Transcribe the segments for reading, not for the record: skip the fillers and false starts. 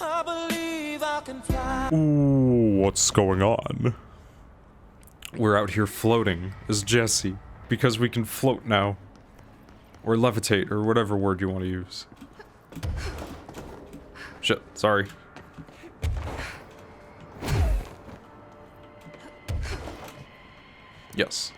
I believe I can fly. Ooh, what's going on? We're out here floating as Jesse because we can float now. Or levitate, or whatever word you want to use. Shit, sorry. Yes.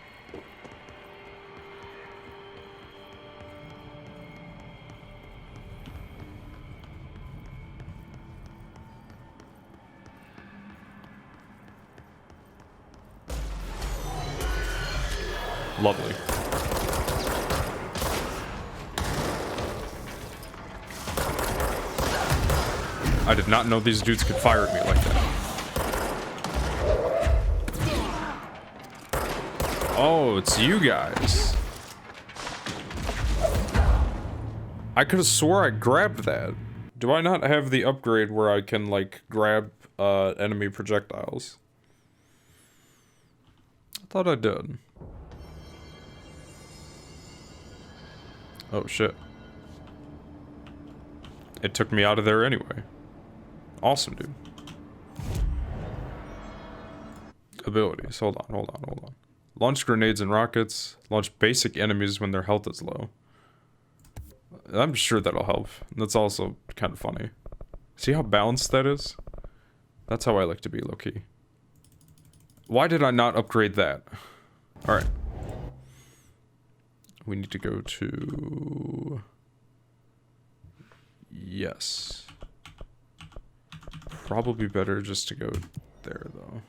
Lovely. I did not know these dudes could fire at me like that. Oh, it's you guys. I could have swore I grabbed that. Do I not have the upgrade where I can, like, grab enemy projectiles? I thought I did. Oh, shit. It took me out of there anyway. Awesome, dude. Abilities. Hold on. Launch grenades and rockets. Launch basic enemies when their health is low. I'm sure that'll help. That's also kind of funny. See how balanced that is? That's how I like to be, low-key. Why did I not upgrade that? Alright. We need to go to... Yes. Probably better just to go there, though.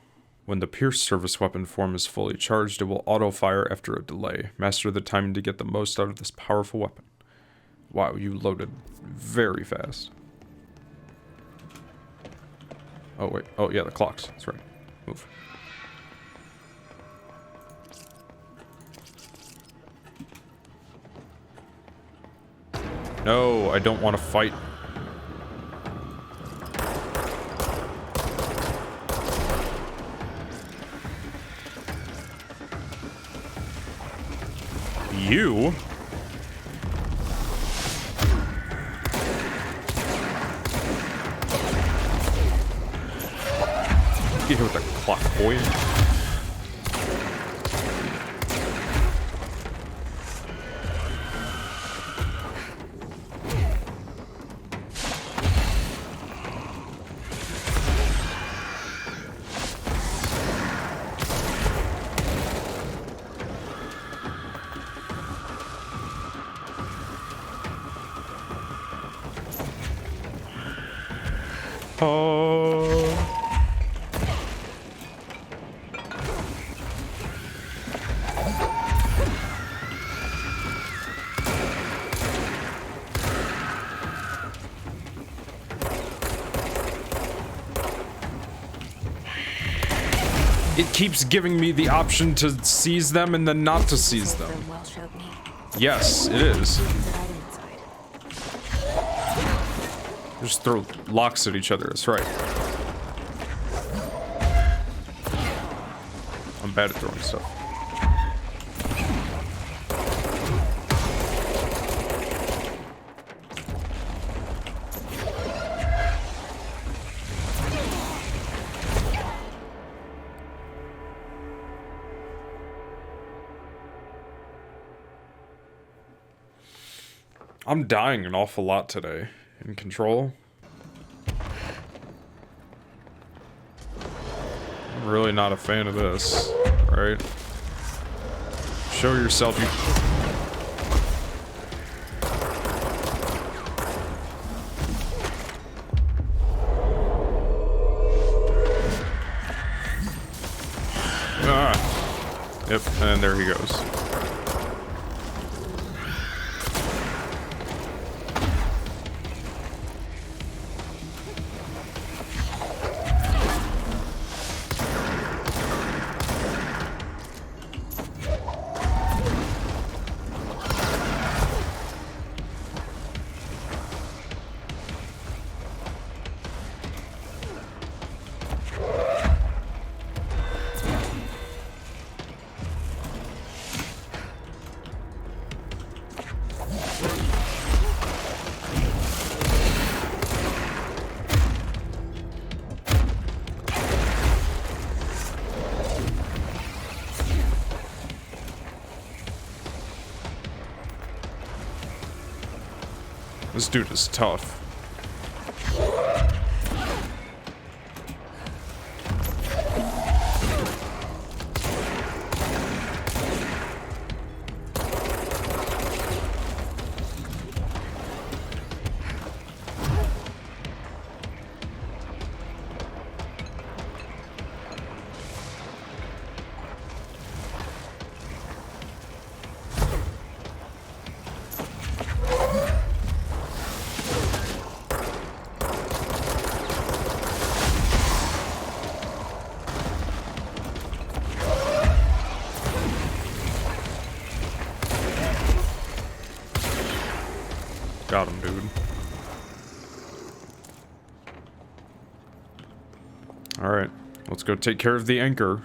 When the Pierce service weapon form is fully charged, it will auto-fire after a delay. Master the timing to get the most out of this powerful weapon. Wow, you loaded very fast. Oh, wait. Oh, yeah, the clocks. That's right. Move. No, I don't want to fight. You? Get hit with the clock, boy. It keeps giving me the option to seize them and then not to seize them. Yes, it is. Just throw locks at each other, that's right. I'm bad at throwing stuff. I'm dying an awful lot today. In Control. I'm really not a fan of this, right? Show yourself, you... Ah! Yep, and there he goes. This dude is tough. Got him, dude. Alright, let's go take care of the anchor.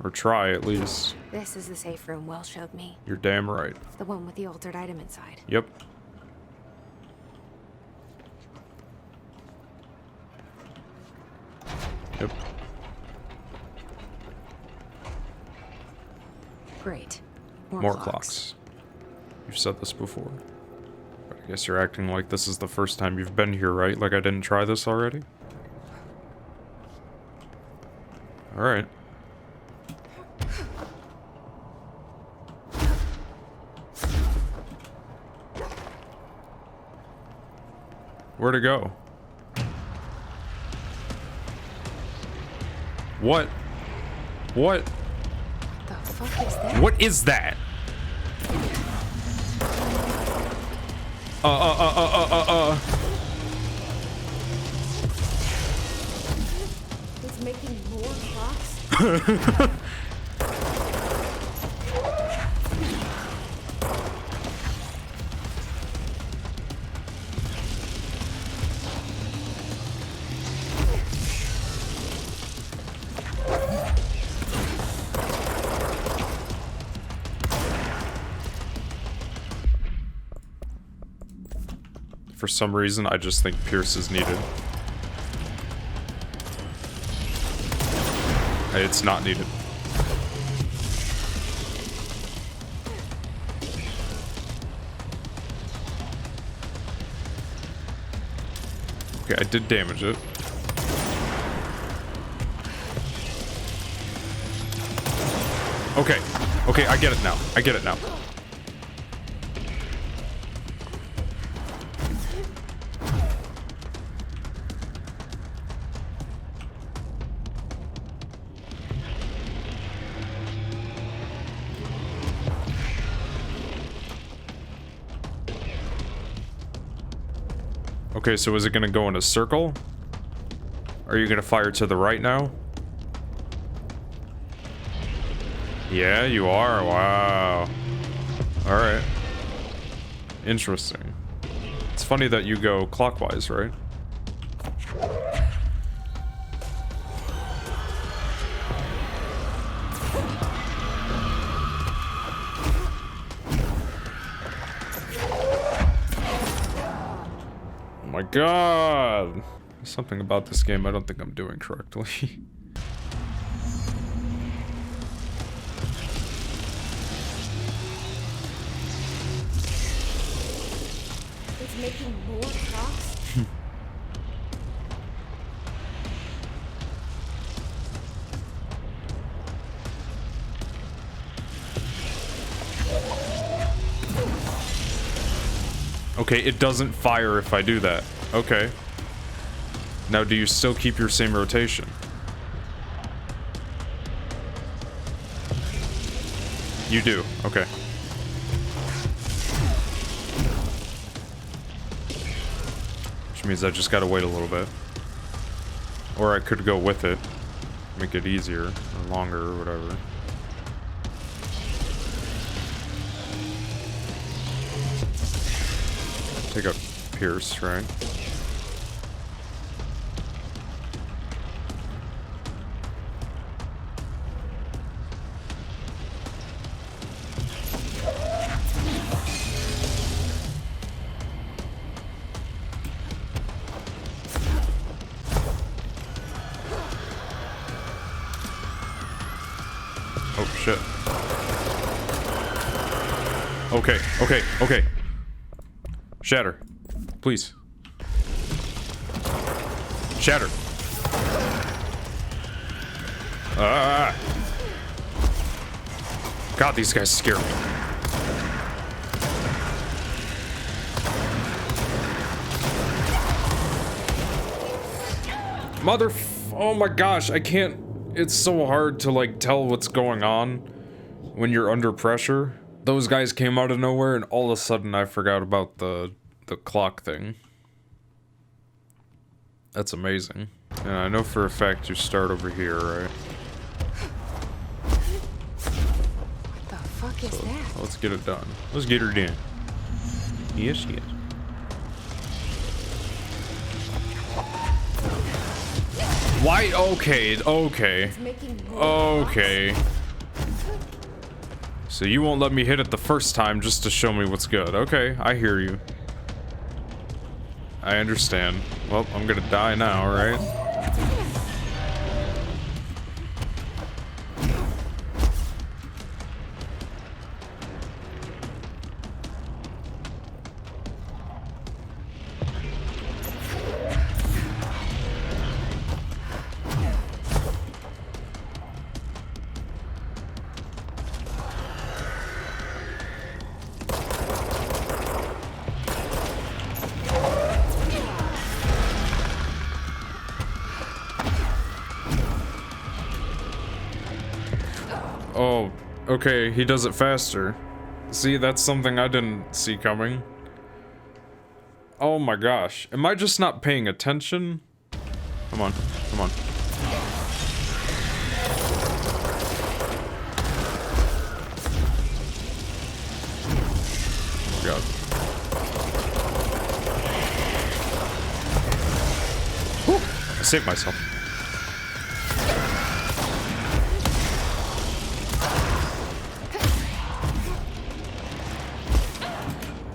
Or try, at least. This is the safe room Will showed me. You're damn right. The one with the altered item inside. Yep. Yep. Great. More clocks. You've said this before. But I guess you're acting like this is the first time you've been here, right? Like I didn't try this already? Alright. Where'd it go? What? What? The fuck is that? What is that? It's making more clocks? For some reason, I just think Pierce is needed. It's not needed. Okay, I did damage it. Okay, okay, I get it now. I get it now. Okay, so is it gonna go in a circle? Are you gonna fire to the right now? Yeah, you are. Wow. Alright. Interesting. It's funny that you go clockwise, right? Oh my god! There's something about this game I don't think I'm doing correctly. It's making more clocks? Okay, it doesn't fire if I do that. Okay. Now, do you still keep your same rotation? You do. Okay. Which means I just gotta wait a little bit. Or I could go with it. Make it easier or longer or whatever. Take out Pierce, right? Oh shit. Okay, okay, okay. Shatter. Please. Shatter. Ah. God, these guys scare me. Oh my gosh, I can't. It's so hard to like tell what's going on when you're under pressure. Those guys came out of nowhere and all of a sudden I forgot about the clock thing. That's amazing. And I know for a fact you start over here, right? What the fuck is that? Let's get it done. Let's get her done. Yes, yes. Why? Okay, okay. It's making more Okay. So you won't let me hit it the first time just to show me what's good. Okay, I hear you. I understand. Well, I'm gonna die now, right? Oh, okay, he does it faster. See, that's something I didn't see coming. Oh my gosh. Am I just not paying attention? Come on, come on. Oh god. Whew, I saved myself.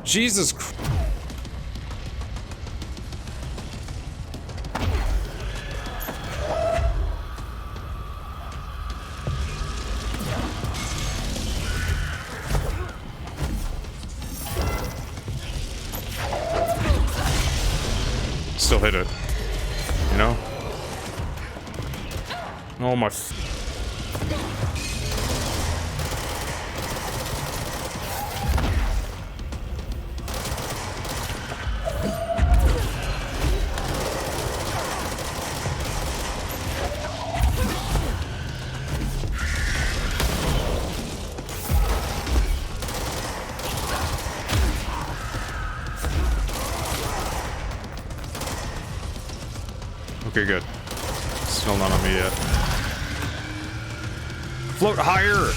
Jesus Christ. Still hit it. You know? Oh my. Okay, good. Still not on me yet. Float higher!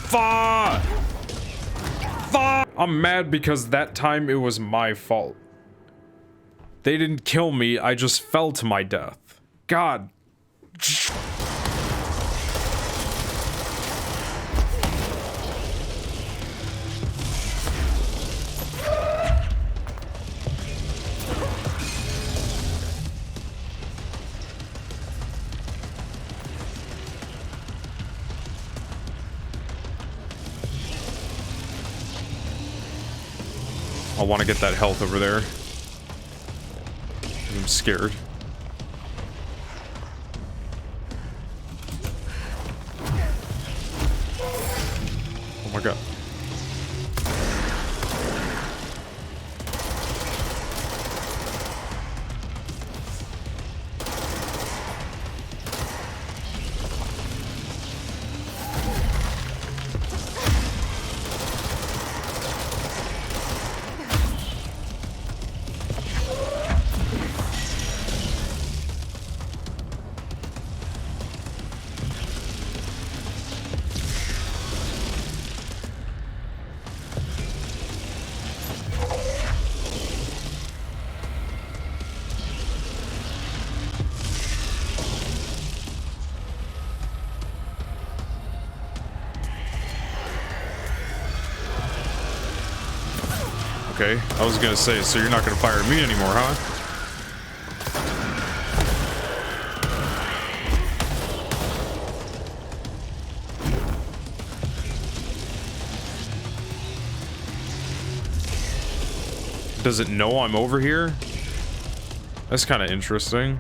Fuck! Fuck! I'm mad because that time it was my fault. They didn't kill me, I just fell to my death. God. I want to get that health over there. I'm scared. Oh my god. Okay, I was gonna say, so you're not gonna fire at me anymore, huh? Does it know I'm over here? That's kind of interesting.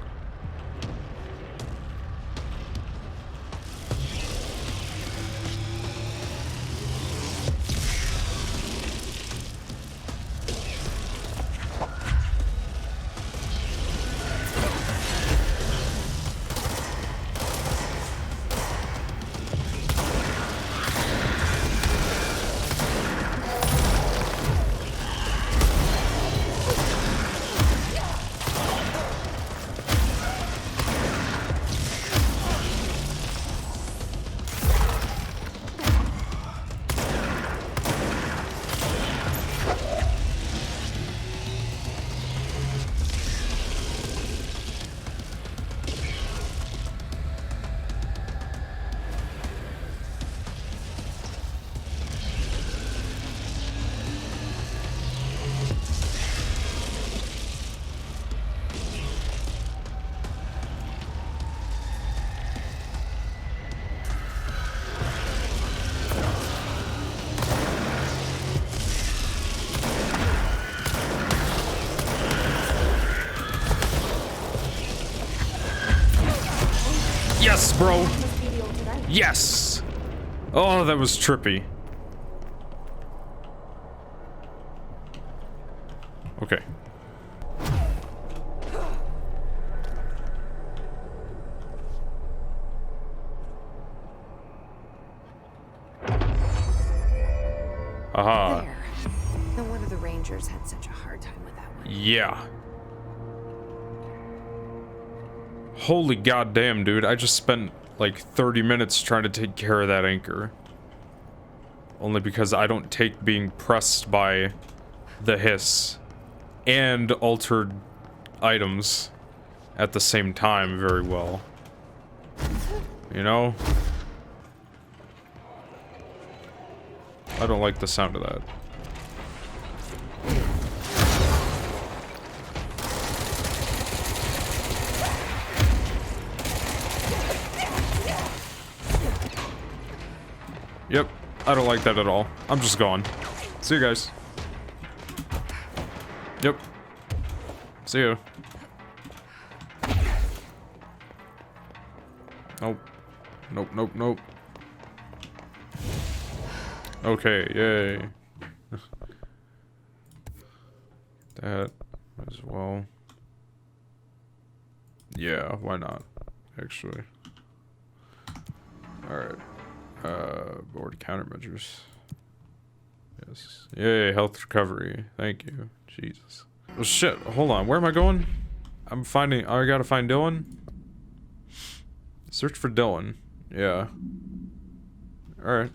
Yes, bro. Yes. Oh, that was trippy. Okay. Aha. There. No wonder the Rangers had such a hard time with that one. Yeah. Holy goddamn, dude. I just spent like 30 minutes trying to take care of that anchor. Only because I don't take being pressed by the hiss and altered items at the same time very well. You know? I don't like the sound of that. Yep, I don't like that at all. I'm just going. See you guys. Yep. See you. Nope. Nope, nope, nope. Okay, yay. That as well. Yeah, why not? Actually. Alright. Board countermeasures. Yes. Yay, health recovery. Thank you. Jesus. Oh shit, hold on. Where am I going? I gotta find Dylan? Search for Dylan. Yeah. Alright.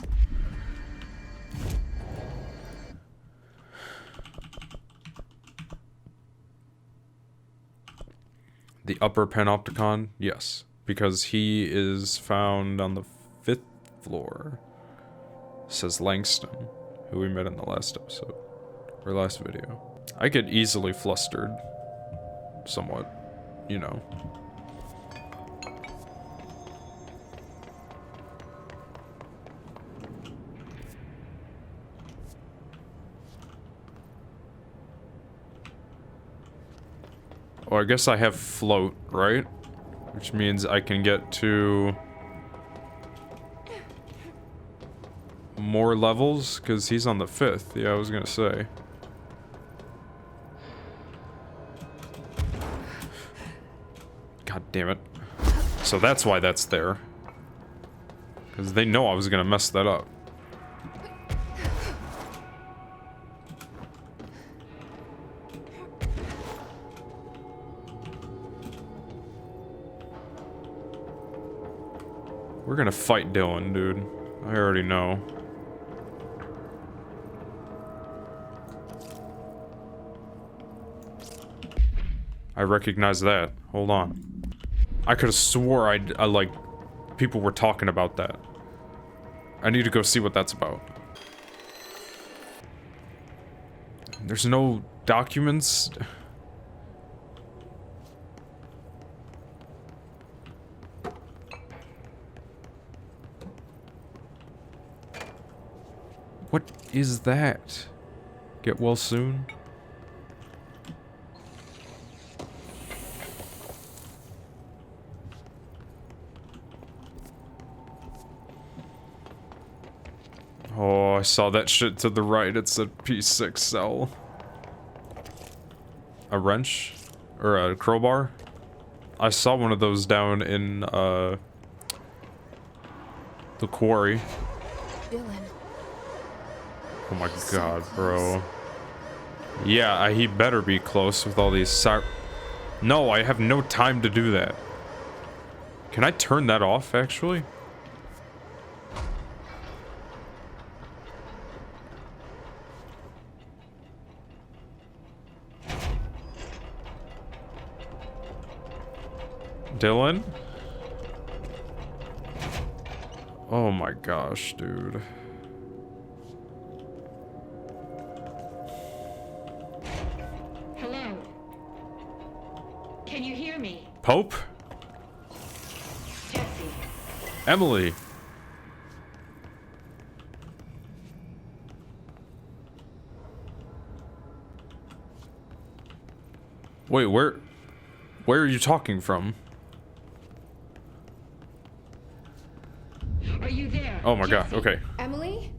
The upper panopticon? Yes. Because he is found on the 5th floor. Says Langston, who we met in the last episode. Or last video. I get easily flustered. Somewhat. You know. Oh, I guess I have float, right? Which means I can get to more levels, because he's on the 5th. Yeah, I was gonna say. God damn it. So that's why that's there. Because they know I was gonna mess that up. We're gonna fight Dylan, dude. I already know. I recognize that. Hold on. I could have swore I like people were talking about that. I need to go see what that's about. There's no documents. What is that? Get well soon? I saw that shit to the right. It's a P6 cell. A wrench? Or a crowbar? I saw one of those down in, the quarry. Dylan. Oh my So god, close. bro. Yeah, he better be close with all these No, I have no time to do that. Can I turn that off, actually? Dylan? Oh my gosh, dude. Hello? Can you hear me? Pope? Jesse, Emily? Wait, where are you talking from? are you there? Oh my god, Jesse? okay. Emily?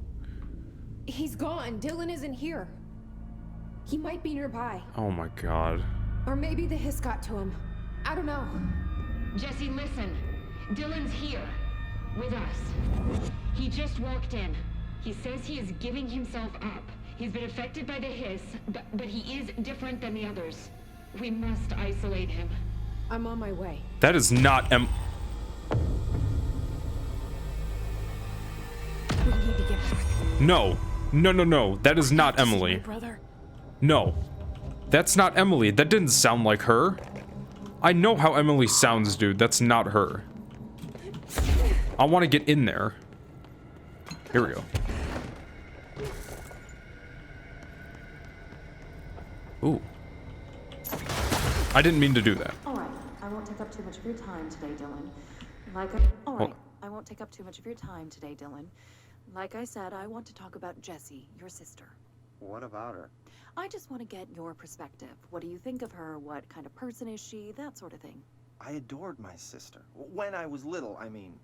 He's gone. Dylan isn't here. He might be nearby. Oh my god. Or maybe the hiss got to him. I don't know. Jesse, listen. Dylan's here. With us. He just walked in. He says he is giving himself up. He's been affected by the hiss, but he is different than the others. We must isolate him. I'm on my way. That is not We need to get back. No. No, no, no. That is not To see my Emily. brother. No. That's not Emily. That didn't sound like her. I know how Emily sounds, dude. That's not her. I want to get in there. Here we go. Ooh. I didn't mean to do that. All right, I won't take up too much of your time today, Dylan. All right, I won't take up too much of your time today, Dylan. Like I said, I want to talk about Jessie, your sister. What about her? I just want to get your perspective. What do you think of her? What kind of person is she? That sort of thing. I adored my sister. When I was little, I mean,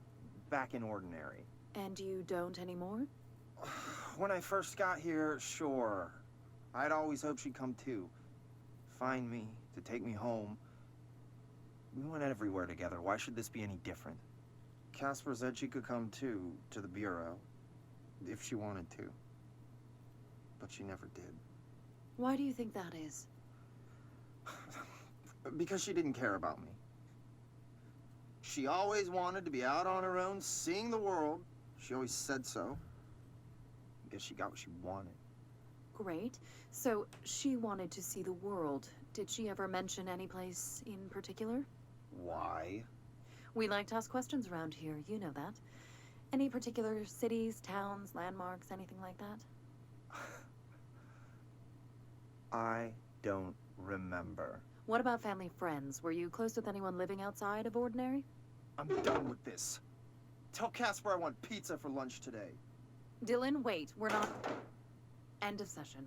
back in Ordinary. And you don't anymore? When I first got here, sure. I'd always hoped she'd come too. Find me, to take me home. We went everywhere together. Why should this be any different? Casper said she could come too, to the Bureau. If she wanted to. But she never did. Why do you think that is? Because she didn't care about me. She always wanted to be out on her own, seeing the world. She always said so. I guess she got what she wanted. Great. So she wanted to see the world. Did she ever mention any place in particular? Why? We like to ask questions around here, you know that. Any particular cities, towns, landmarks, anything like that? I don't remember. What about family friends? Were you close with anyone living outside of Ordinary? I'm done with this. Tell Casper I want pizza for lunch today. Dylan, wait. We're not... End of session.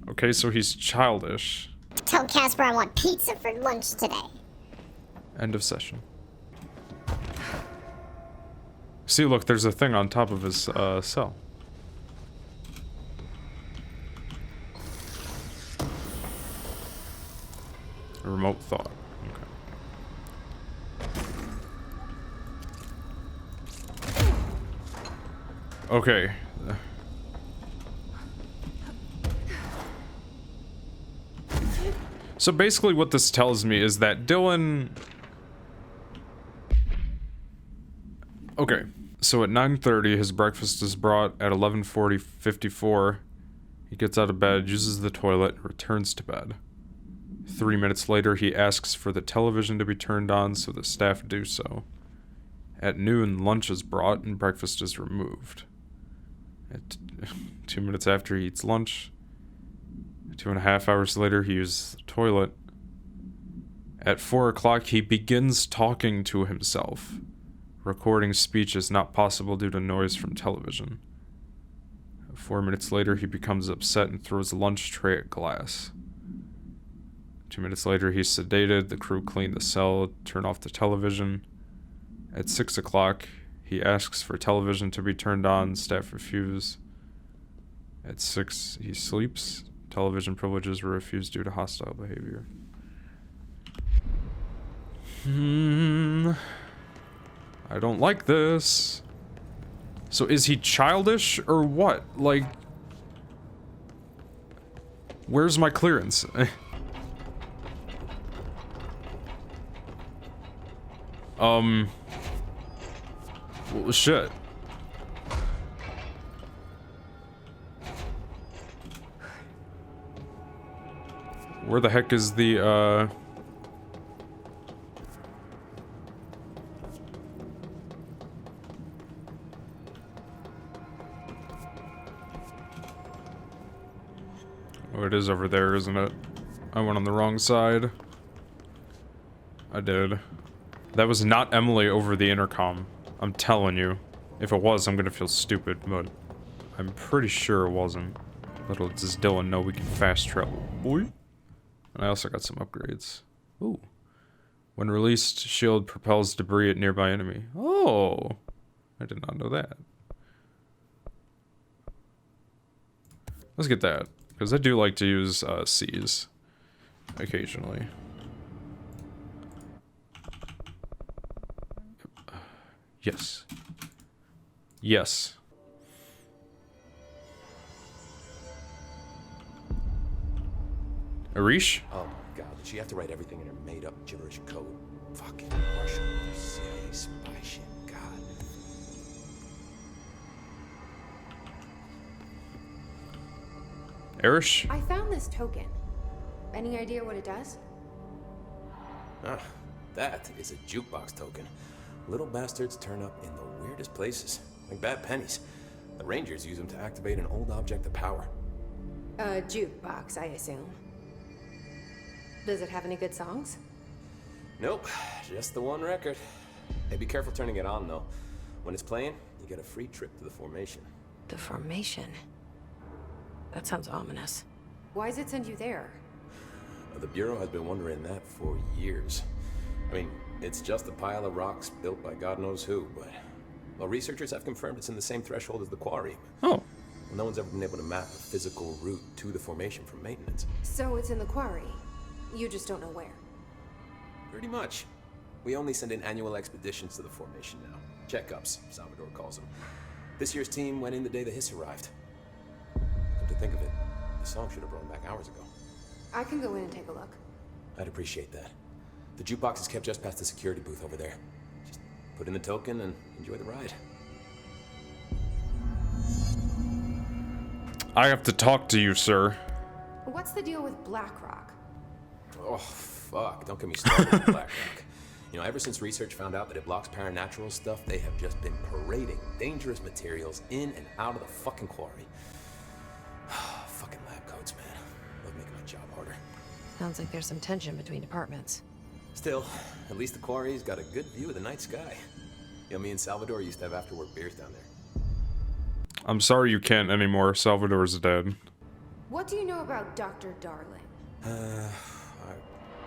Okay, so he's childish. Tell Casper I want pizza for lunch today. End of session. See, look, there's a thing on top of his cell. A remote thought. Okay. Okay. So basically what this tells me is that Dylan... Okay. So at 9:30, his breakfast is brought. At 11:54, he gets out of bed, uses the toilet, and returns to bed. 3 minutes later, he asks for the television to be turned on, so the staff do so. At noon, lunch is brought and breakfast is removed. At 2 minutes after he eats lunch, 2.5 hours later, he uses the toilet. At 4 o'clock, he begins talking to himself. Recording speech is not possible due to noise from television. 4 minutes later, he becomes upset and throws a lunch tray at glass. 2 minutes later, he's sedated. The crew clean the cell, turn off the television. At 6 o'clock, He asks for television to be turned on. Staff refuse. At 6, he sleeps. Television privileges were refused due to hostile behavior. I don't like this. So is he childish or what? Like, where's my clearance? Well, shit. Where the heck is the, Oh, it is over there, isn't it? I went on the wrong side. I did. That was not Emily over the intercom. I'm telling you. If it was, I'm gonna feel stupid, but I'm pretty sure it wasn't. Little does Dylan know we can fast travel, boy. And I also got some upgrades. Ooh. When released, shield propels debris at nearby enemy. Oh! I did not know that. Let's get that. Because I do like to use C's occasionally. Yes. Yes. Arish? Oh my god, did she have to write everything in her made-up gibberish code? Fucking Russian, CIA spy shit, god. Arish? I found this token. Any idea what it does? Ah, that is a jukebox token. Little bastards turn up in the weirdest places, like bad pennies. The Rangers use them to activate an old object of power. A jukebox, I assume. Does it have any good songs? Nope, just the one record. Hey, be careful turning it on, though. When it's playing, you get a free trip to the formation. The formation? That sounds ominous. Why does it send you there? The Bureau has been wondering that for years. I mean, it's just a pile of rocks built by God knows who, but... Well, researchers have confirmed it's in the same threshold as the quarry. Oh. No one's ever been able to map a physical route to the formation from maintenance. So it's in the quarry. You just don't know where. Pretty much. We only send in annual expeditions to the formation now. Checkups, Salvador calls them. This year's team went in the day the hiss arrived. Come to think of it, the song should have brought back hours ago. I can go in and take a look. I'd appreciate that. The jukebox is kept just past the security booth over there. Just put in the token and enjoy the ride. I have to talk to you, sir. What's the deal with BlackRock? Oh, fuck. Don't get me started with BlackRock. You know, ever since research found out that it blocks paranatural stuff, they have just been parading dangerous materials in and out of the fucking quarry. Fucking lab coats, man. Love making my job harder. Sounds like there's some tension between departments. Still, at least the quarry's got a good view of the night sky. You know, me and Salvador used to have after-work beers down there. I'm sorry you can't anymore. Salvador's dead. What do you know about Dr. Darling?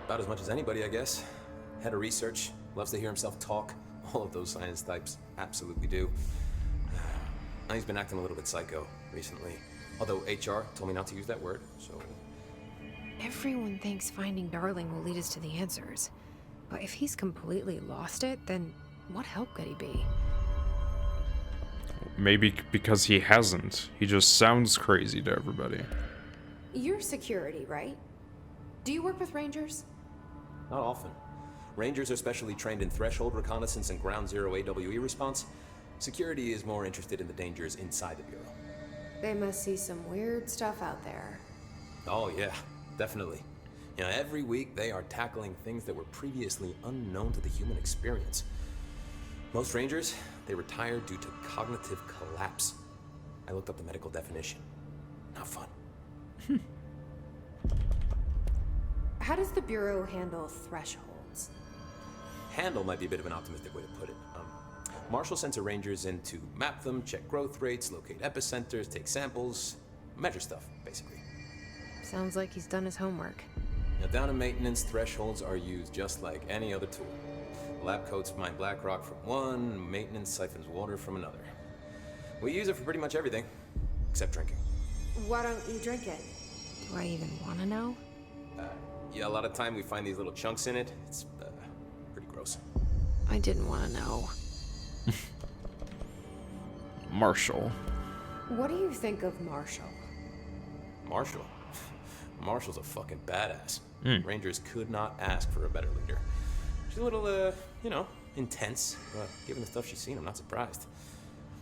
About as much as anybody, I guess. Head of research, loves to hear himself talk. All of those science types absolutely do. He's been acting a little bit psycho recently. Although HR told me not to use that word, so... Everyone thinks finding Darling will lead us to the answers. But if he's completely lost it, then what help could he be? Maybe because he hasn't. He just sounds crazy to everybody. You're security, right? Do you work with Rangers? Not often. Rangers are specially trained in threshold reconnaissance and ground zero AWE response. Security is more interested in the dangers inside the Bureau. They must see some weird stuff out there. Oh yeah, definitely. You know, every week they are tackling things that were previously unknown to the human experience. Most Rangers, they retire due to cognitive collapse. I looked up the medical definition. Not fun. How does the Bureau handle thresholds? Handle might be a bit of an optimistic way to put it. Marshall sends her Rangers in to map them, check growth rates, locate epicenters, take samples, measure stuff, basically. Sounds like he's done his homework. Now, down in maintenance, thresholds are used just like any other tool. Lab coats mine black rock from one, maintenance siphons water from another. We use it for pretty much everything, except drinking. Why don't you drink it? Do I even want to know? Yeah, a lot of time we find these little chunks in it. It's pretty gross. I didn't want to know. Marshall. What do you think of Marshall? Marshall? Marshall's a fucking badass. Rangers could not ask for a better leader. She's a little, you know, intense, but given the stuff she's seen, I'm not surprised.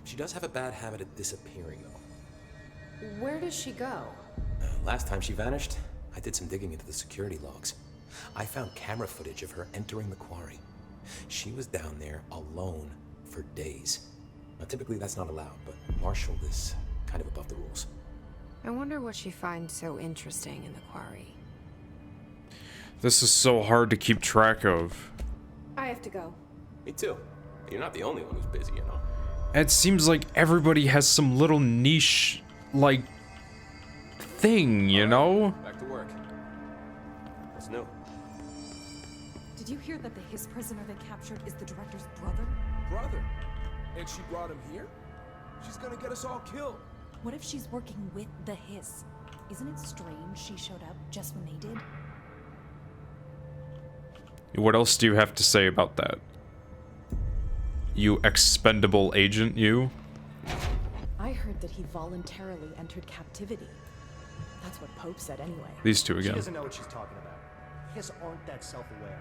She does have a bad habit of disappearing, though. Where does she go? Last time she vanished, I did some digging into the security logs. I found camera footage of her entering the quarry. She was down there alone for days. Now, typically that's not allowed, but Marshall is kind of above the rules. I wonder what she finds so interesting in the quarry. This is so hard to keep track of. I have to go. Me too. You're not the only one who's busy, you know. It seems like everybody has some little niche, like, thing, you know? Back to work. What's new? Did you hear that the Hiss prisoner they captured is the director's brother? Brother. And she brought him here? She's gonna get us all killed. What if she's working with the Hiss? Isn't it strange she showed up just when they did? What else do you have to say about that? You expendable agent, you? I heard that he voluntarily entered captivity. That's what Pope said anyway. These two She again. doesn't know what she's talking about. Hiss aren't that self-aware.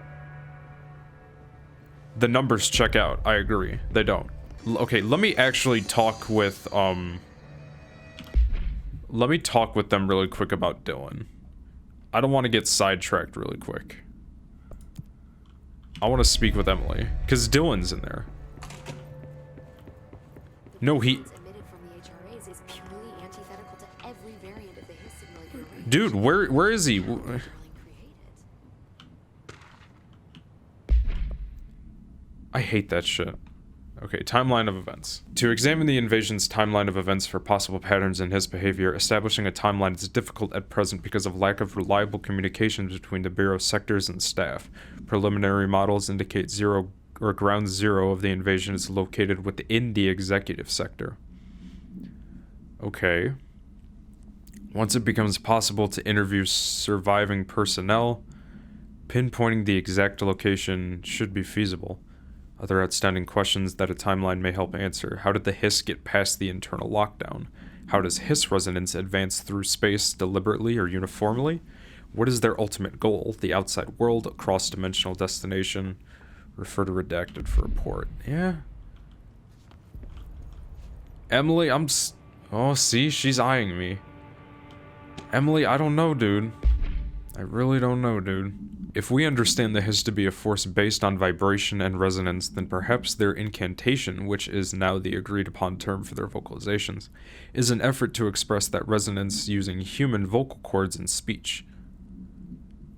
The numbers check out. I agree. They don't. Okay, let me actually talk with, let me talk with them really quick about Dylan. I don't want to get sidetracked really quick. I want to speak with Emily, because Dylan's in there. No, he... Dude, where is he? I hate that shit. Okay, timeline of events. To examine the invasion's timeline of events for possible patterns in his behavior, establishing a timeline is difficult at present because of lack of reliable communications between the Bureau sectors and staff. Preliminary models indicate ground zero of the invasion is located within the executive sector. Okay. Once it becomes possible to interview surviving personnel, pinpointing the exact location should be feasible. Other outstanding questions that a timeline may help answer. How did the Hiss get past the internal lockdown? How does Hiss resonance advance through space deliberately or uniformly? What is their ultimate goal? The outside world, a cross-dimensional destination. Refer to redacted for report. Yeah. Emily, oh, see? She's eyeing me. Emily, I don't know, dude. I really don't know, dude. If we understand the Hiss to be a force based on vibration and resonance, then perhaps their incantation, which is now the agreed upon term for their vocalizations, is an effort to express that resonance using human vocal cords and speech.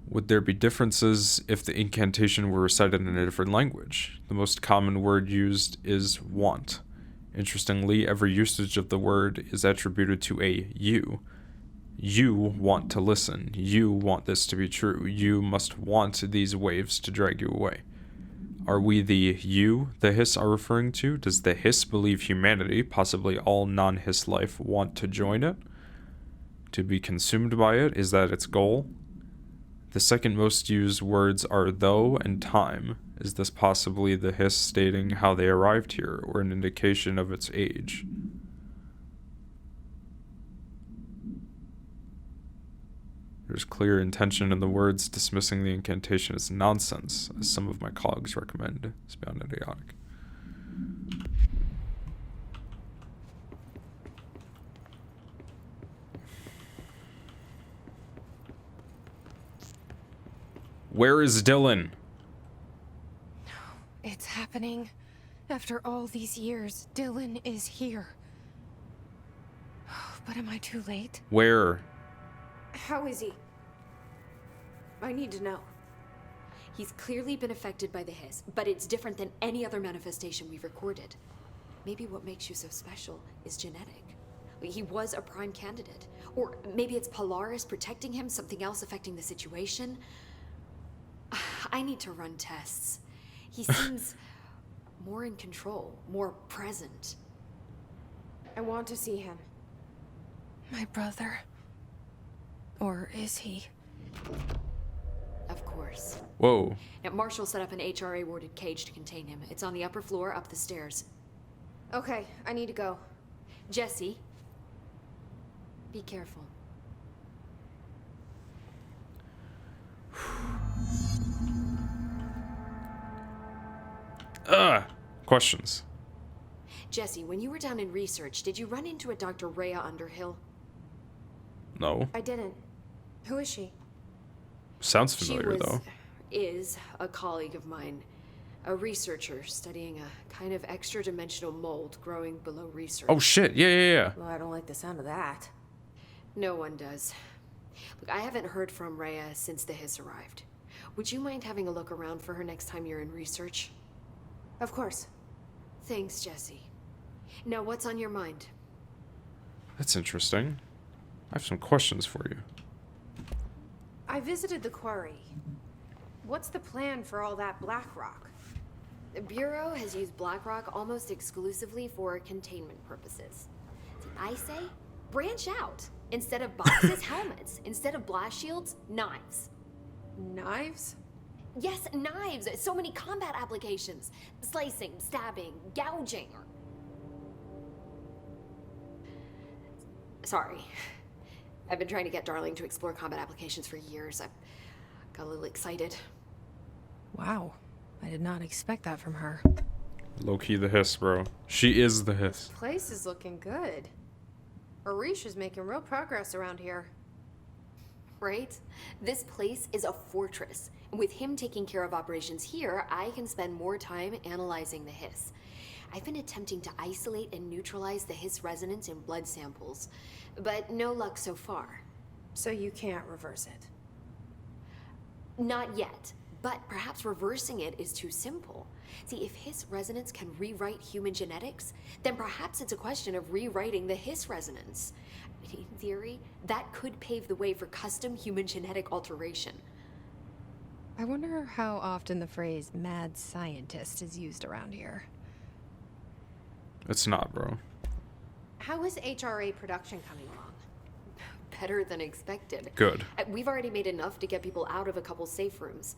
Would there be differences if the incantation were recited in a different language? The most common word used is want. Interestingly, every usage of the word is attributed to a you. You want to listen. You want this to be true. You must want these waves to drag you away. Are we the you the Hiss are referring to? Does the Hiss believe humanity, possibly all non-Hiss life, want to join it? To be consumed by it? Is that its goal? The second most used words are though and time. Is this possibly the Hiss stating how they arrived here, or an indication of its age? There's clear intention in the words, dismissing the incantation as nonsense, as some of my colleagues recommend. It's beyond idiotic. Where is Dylan? It's happening. After all these years, Dylan is here. But am I too late? Where? How is he? I need to know. He's clearly been affected by the Hiss, but it's different than any other manifestation we've recorded. Maybe what makes you so special is genetic. He was a prime candidate. Or maybe it's Polaris protecting him, something else affecting the situation. I need to run tests. He seems more in control, more present. I want to see him. My brother. Or is he? Of course. Whoa. Now, Marshall set up an HRA-warded cage to contain him. It's on the upper floor, up the stairs. Okay, I need to go. Jesse, be careful. Questions. Jesse, when you were down in research, did you run into a Dr. Rhea Underhill? No. I didn't. Who is she? Sounds familiar, though. Is a colleague of mine. A researcher studying a kind of extra-dimensional mold growing below research. Oh, shit. Yeah. Well, I don't like the sound of that. No one does. Look, I haven't heard from Rhea since the Hiss arrived. Would you mind having a look around for her next time you're in research? Of course. Thanks, Jesse. Now, what's on your mind? That's interesting. I have some questions for you. I visited the quarry. What's the plan for all that black rock? The Bureau has used Blackrock almost exclusively for containment purposes. I say, branch out. Instead of boxes, helmets. Instead of blast shields, knives. Knives? Yes, knives. So many combat applications. Slicing, stabbing, gouging. Sorry. I've been trying to get Darling to explore combat applications for years. I got a little excited. Wow. I did not expect that from her. Low-key the Hiss, bro. She is the Hiss. Place is looking good. Arish is making real progress around here. Right? This place is a fortress. And with him taking care of operations here, I can spend more time analyzing the Hiss. I've been attempting to isolate and neutralize the Hiss resonance in blood samples, but no luck so far. So you can't reverse it? Not yet, but perhaps reversing it is too simple. See, if Hiss resonance can rewrite human genetics, then perhaps it's a question of rewriting the Hiss resonance. In theory, that could pave the way for custom human genetic alteration. I wonder how often the phrase mad scientist is used around here. It's not, bro. How is HRA production coming along? Better than expected. Good. We've already made enough to get people out of a couple safe rooms.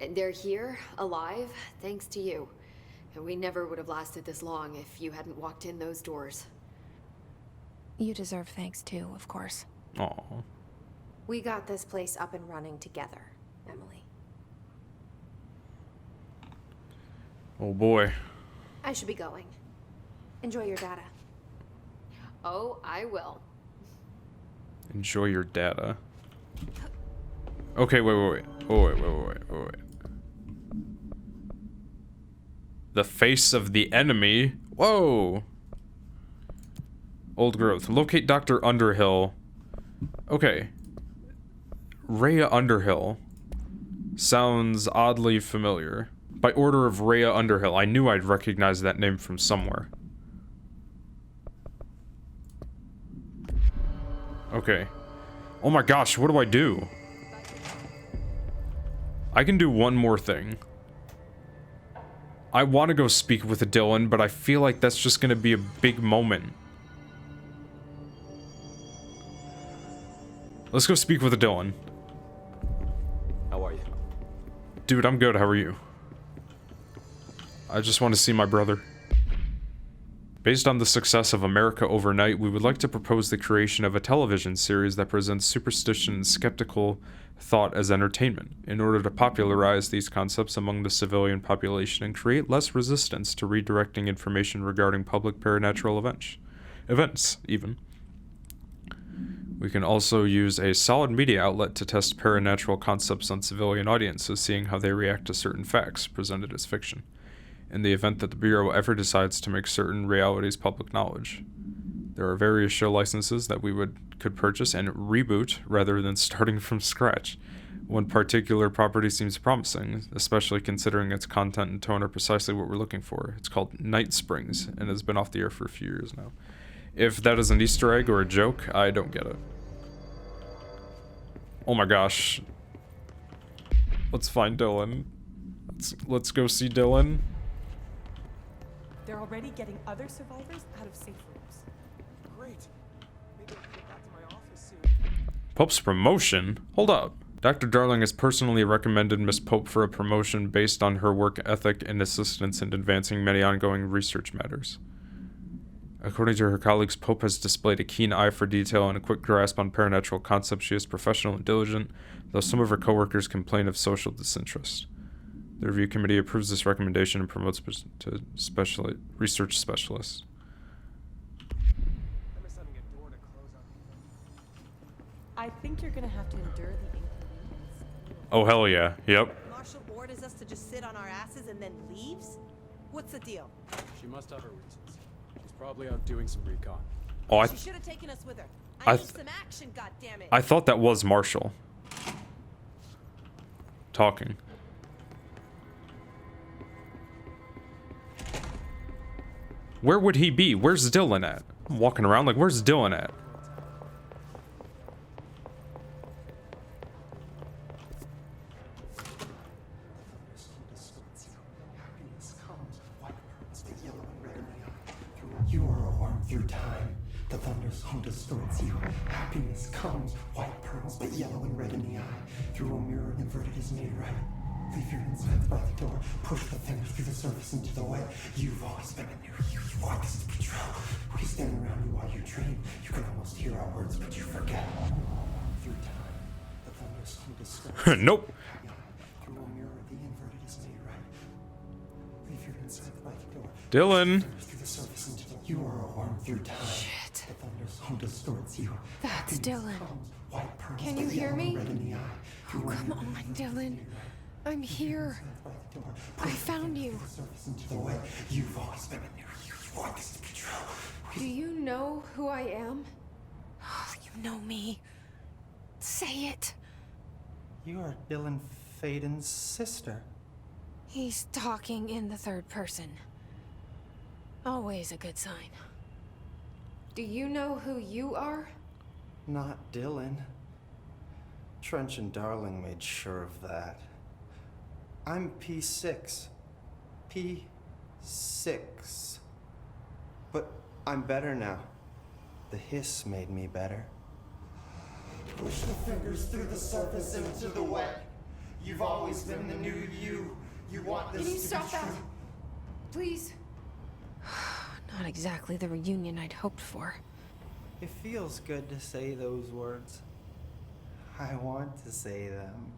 And they're here, alive, thanks to you. And we never would have lasted this long if you hadn't walked in those doors. You deserve thanks too, of course. Aw. We got this place up and running together, Emily. Oh boy. I should be going. Enjoy your data. Oh, I will. Enjoy your data. Okay, wait. Wait. The face of the enemy. Whoa. Old growth. Locate Dr. Underhill. Okay. Rhea Underhill. Sounds oddly familiar. By order of Rhea Underhill. I knew I'd recognize that name from somewhere. Okay. Oh my gosh, what do I do? I can do one more thing. I want to go speak with Dylan, but I feel like that's just going to be a big moment. Let's go speak with Dylan. How are you? Dude, I'm good. How are you? I just want to see my brother. Based on the success of America Overnight, we would like to propose the creation of a television series that presents superstition and skeptical thought as entertainment, in order to popularize these concepts among the civilian population and create less resistance to redirecting information regarding public paranatural events, even. We can also use a solid media outlet to test paranatural concepts on civilian audiences, seeing how they react to certain facts presented as fiction, in the event that the Bureau ever decides to make certain realities public knowledge. There are various show licenses that we could purchase and reboot rather than starting from scratch. One particular property seems promising, especially considering its content and tone are precisely what we're looking for. It's called Night Springs and has been off the air for a few years now. If that is an Easter egg or a joke, I don't get it. Oh my gosh. Let's find Dylan. Let's go see Dylan. They're already getting other survivors out of safe rooms. Great. Maybe I can get back to my office soon. Pope's promotion? Hold up. Dr. Darling has personally recommended Miss Pope for a promotion based on her work ethic and assistance in advancing many ongoing research matters. According to her colleagues, Pope has displayed a keen eye for detail and a quick grasp on paranatural concepts. She is professional and diligent, though some of her coworkers complain of social disinterest. The review committee approves this recommendation and promotes to research specialists. I think you're gonna have to endure the inconvenience. Oh, hell yeah. Yep. Marshall orders us to just sit on our asses and then leaves? What's the deal? She must have her reasons. She's probably out doing some recon. Oh, She should have taken us with her. I need some action, goddammit. I thought that was Marshall. Talking. Where would he be? Where's Dylan at? I'm walking around like, where's Dylan at? You are a worm through time. The thunderstorm distorts you. Happiness comes, white pearls, but yellow and red in the eye. Through a mirror, inverted is made right. Leave your insides by the door. Push the fingers through the surface into the way. You've always been in there. You want this to be true. We stand around you while you dream. You can almost hear our words, but you forget. Through time, the thunderstorm distorts. Nope. Through a mirror, the inverted is made right. Leave your insides by the door. Dylan. You are a worm through time. Shit. The thunderstorm distorts you. That's Dylan. Can you hear me? Oh, come on, Dylan. I'm here. I found you. You've always been in there. You want this to be true. Do you know who I am? Oh, you know me. Say it. You are Dylan Faden's sister. He's talking in the third person. Always a good sign. Do you know who you are? Not Dylan. Trench and Darling made sure of that. I'm P6. P6. But I'm better now. The hiss made me better. Push the fingers through the surface into the wet. You've always been the new you. You want this Can you to stop be that? true. Please? Not exactly the reunion I'd hoped for. It feels good to say those words. I want to say them.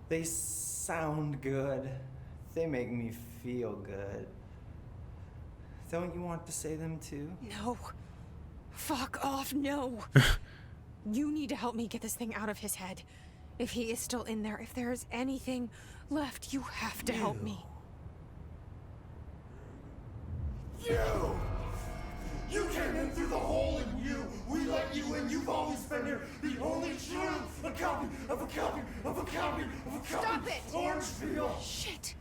They sound good. They make me feel good. Don't you want to say them too? No. Fuck off, no. You need to help me get this thing out of his head. If he is still in there, if there is anything left, you have to help me. You came in through the hole in you. We let you in. You've always been here. The only truth. A copy of a copy of a copy of a copy. Stop it! Orangeville. Shit.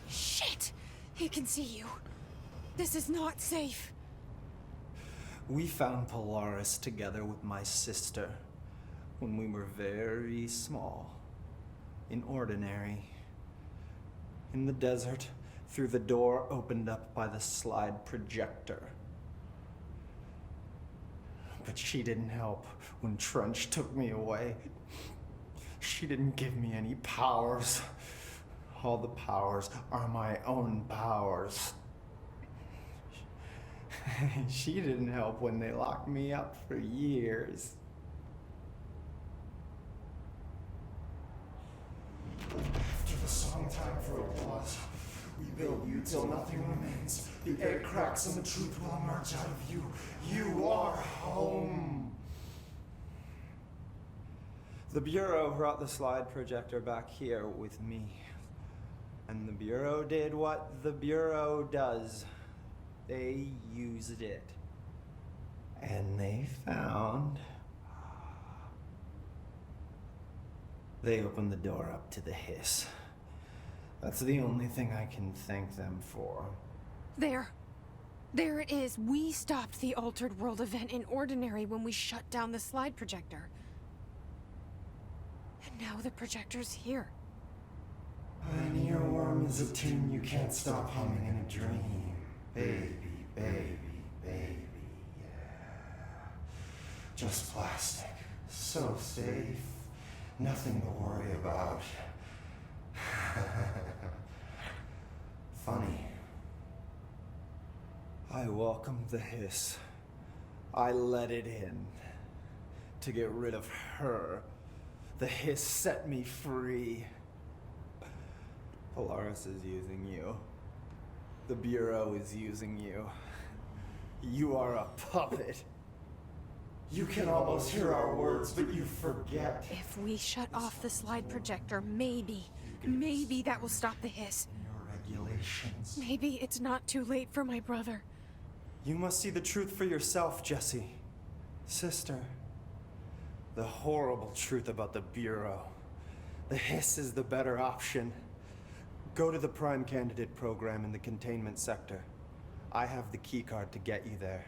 Shit. He can see you. This is not safe. We found Polaris together with my sister when we were very small. In Ordinary. In the desert, through the door opened up by the slide projector. But she didn't help when Trench took me away. She didn't give me any powers. All the powers are my own powers. She didn't help when they locked me up for years. After the song time for applause, we build you till nothing remains. The air cracks and the truth will emerge out of you. You are home. The Bureau brought the slide projector back here with me. And the Bureau did what the Bureau does. They used it. And they found... They opened the door up to the hiss. That's the only thing I can thank them for. There. There it is. We stopped the Altered World event in Ordinary when we shut down the slide projector. And now the projector's here. And your world is a tune you can't stop humming in a dream. Baby, baby, baby, yeah. Just plastic, so safe, nothing to worry about. Funny. I welcomed the hiss. I let it in. To get rid of her. The hiss set me free. Polaris is using you. The Bureau is using you. You are a puppet. You can almost hear our words, but you forget. If we shut off the slide projector, maybe that will stop the hiss. Your regulations. Maybe it's not too late for my brother. You must see the truth for yourself, Jesse. Sister. The horrible truth about the Bureau. The hiss is the better option. Go to the Prime Candidate program in the containment sector. I have the keycard to get you there.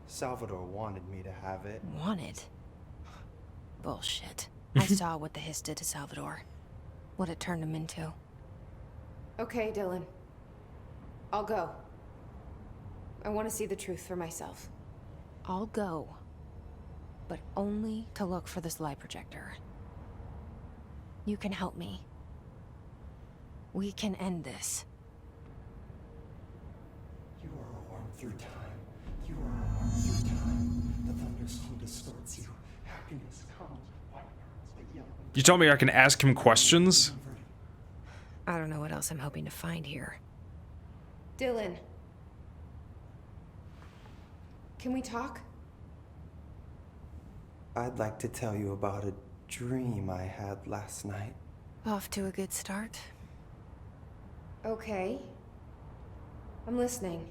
Salvador wanted me to have it. Wanted? Bullshit. I saw what the hiss did to Salvador. What it turned him into. Okay, Dylan. I'll go. I want to see the truth for myself. I'll go. But only to look for the slide projector. You can help me. We can end this. You are a worm through time. You are a worm through time. The thunderstorm distorts you. Happiness comes. White pearls, but yellow. You tell me I can ask him questions? I don't know what else I'm hoping to find here. Dylan. Can we talk? I'd like to tell you about a dream I had last night. Off to a good start. Okay. I'm listening.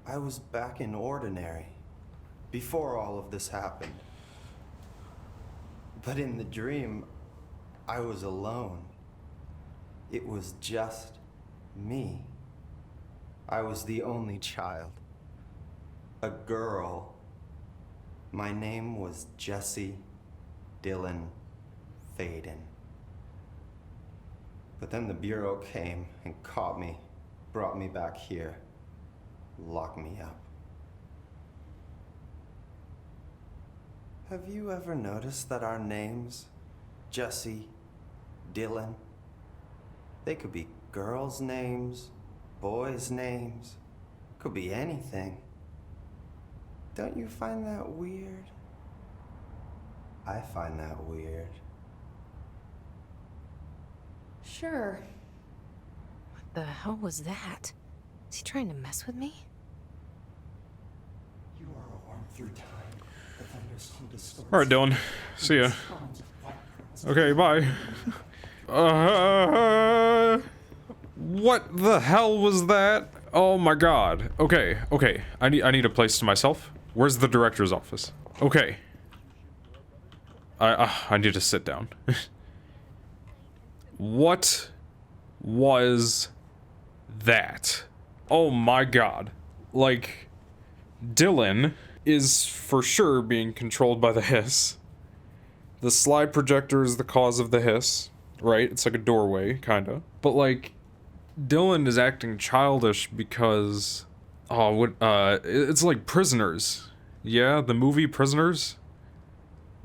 I was back in Ordinary, before all of this happened. But in the dream, I was alone. It was just me. I was the only child. A girl. My name was Jesse Dylan Faden. But then the Bureau came and caught me, brought me back here, locked me up. Have you ever noticed that our names, Jesse, Dylan, they could be girls' names, boys' names, could be anything. Don't you find that weird? I find that weird. Sure. What the hell was that? Is he trying to mess with me? You are a worm through time. The thunderstorm distorts. Alright, Dylan. See ya. Okay, bye. What the hell was that? Oh my god. Okay, okay. I need a place to myself. Where's the director's office? Okay. I need to sit down. What was that? Oh my god. Like, Dylan is for sure being controlled by the hiss. The slide projector is the cause of the hiss, right? It's like a doorway, kinda. But like, Dylan is acting childish because... Oh, what, it's like Prisoners. Yeah, the movie Prisoners?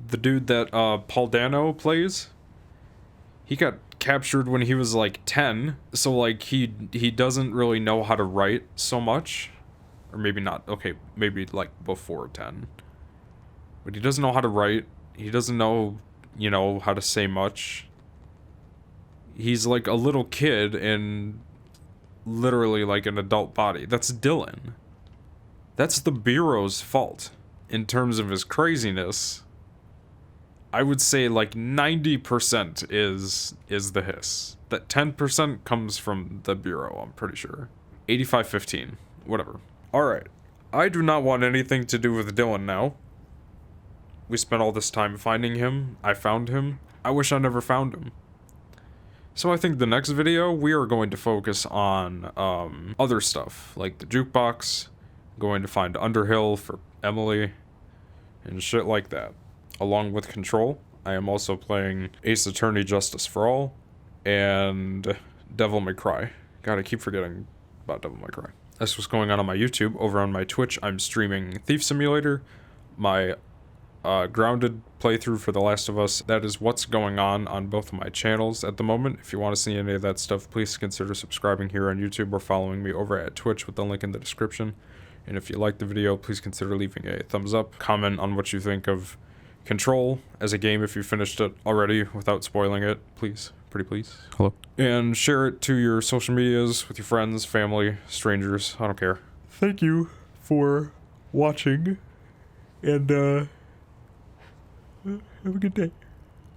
The dude that, Paul Dano plays? He got captured when he was like 10, so like he doesn't really know how to write so much. Or maybe not, okay, maybe like before 10. But he doesn't know how to write. He doesn't know, you know, how to say much. He's like a little kid in literally like an adult body. That's Dylan. That's the Bureau's fault in terms of his craziness. I would say like 90% is the hiss. That 10% comes from the Bureau, I'm pretty sure. 85-15, whatever. Alright, I do not want anything to do with Dylan now. We spent all this time finding him. I found him. I wish I never found him. So I think the next video, we are going to focus on other stuff, like the jukebox, going to find Underhill for Emily, and shit like that. Along with Control, I am also playing Ace Attorney Justice for All, and Devil May Cry. God, I keep forgetting about Devil May Cry. That's what's going on my YouTube. Over on my Twitch, I'm streaming Thief Simulator, my grounded playthrough for The Last of Us. That is what's going on both of my channels at the moment. If you want to see any of that stuff, please consider subscribing here on YouTube or following me over at Twitch with the link in the description. And if you liked the video, please consider leaving a thumbs up. Comment on what you think of Control as a game if you finished it already without spoiling it, please. Pretty please. Hello. And share it to your social medias with your friends, family, strangers. I don't care. Thank you for watching. And have a good day.